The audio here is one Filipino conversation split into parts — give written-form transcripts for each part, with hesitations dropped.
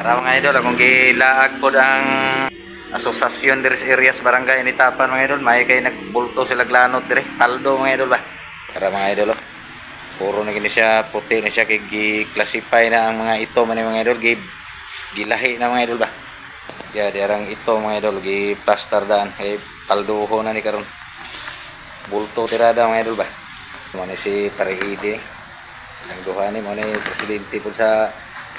Para mga idol, akong gilaag po ang asosasyon diri sa areas barangay ni Tapan mga idol. May kay nagbulto sila glanot diri. Taldo mga idol ba. Para mga idol, puro na gini siya, puti na siya kay gi-classify na ang mga ito man mga idol, gilahi na mga idol ba. Ya, diarang ito mga idol, gi-plaster daan kay talduho na ni karon. Bulto tirada mga idol ba. Mo ni si Parihide. Ang duha ni mo ni presidente po sa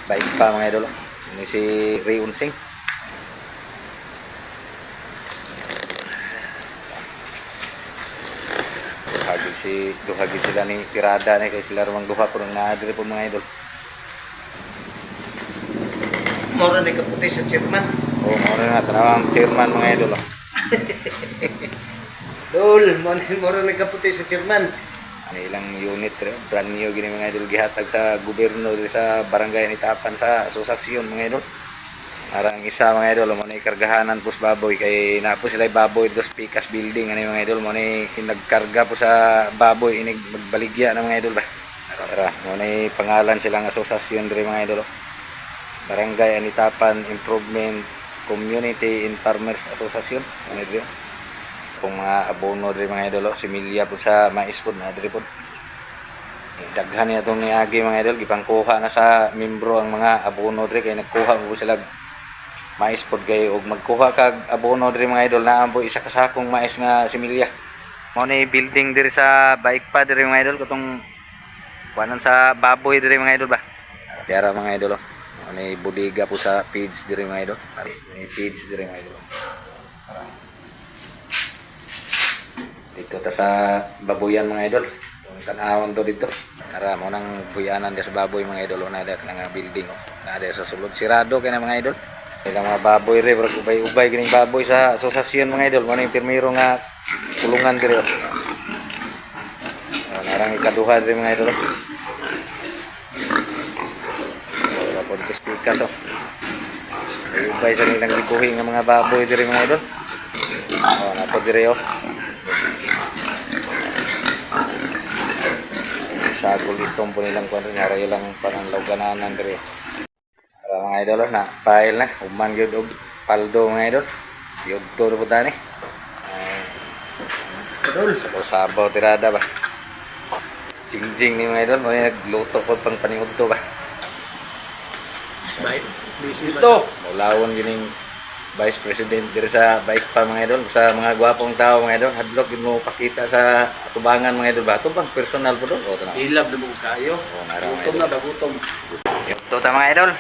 Baikpa mga idol. Ini si Ray Unsing. Duhagid sila ni tirada ni kay sila rumang duha puro na diri po mga idol. Mora na kaputi sa chairman. Oh, mora na tanawang chairman mga idol. Dol, mora na kaputi sa chairman. Ano ilang unit brand new gini mga idol gihatag sa gobyerno diri sa barangay ni Tapan sa asosasyon mga idol. Arang isa mga idol mo ni kargahanan pus baboy kay na po sila baboy dos Pikas building ani mga idol mo ni nagkarga po sa baboy inig magbaligya na mga idol ba. Tara mo ni pangalan silang asosasyon diri mga idol. Barangay ni Tapan Improvement Community and Farmers Association ano diri. Kung mga abono diri mga idol similya po sa mais pod na diri pod. Daghan niya itong niagi mga idol gipangkuha na sa membro ang mga abono diri kay nagkuha mo sila mais pod kay og magkuha kag abono diri mga idol na ambo isa ka sakong mais nga similya. Mao ni building diri sa Baikpa diri mga idol katong kuanan sa baboy diri mga idol ba. Tiyara mga idol mao ni bodega po sa feeds diri mga idol. Ni feeds diri mga idol. Dito ta sa baboyan mga idol. Itong tanawon to dito. Ara mo nang buyanan sa baboy mga idol na ada nga building na ada sa sulod sirado kay na mga idol. Ilang mga baboy re bro ubay-ubay gining baboy sa asosasyon mga idol mo ning pirmiro nga tulungan diri. Narang ikaduha diri mga idol. Wala po dito speakers ubay sa nilang gibuhi nga mga baboy diri mga idol. Napo diri sagol itong po nilang kung rin harayo lang pananglaw gananan diri. Para mga idol na file na uman gyud og paldo mga idol yun to po tani idol sa sabaw tirada ba jingjing ni mga idol mo nagluto po pang paniud to ba ito mulawon gining Vice President diri sa Baikpa mga idol sa mga gwapong tao mga idol hadlok gid mo pakita sa atubangan mga idol ba to bang personal po do o tanaw Ilab na mo kayo. o narang Gutom na ba gutom. ito ta mga idol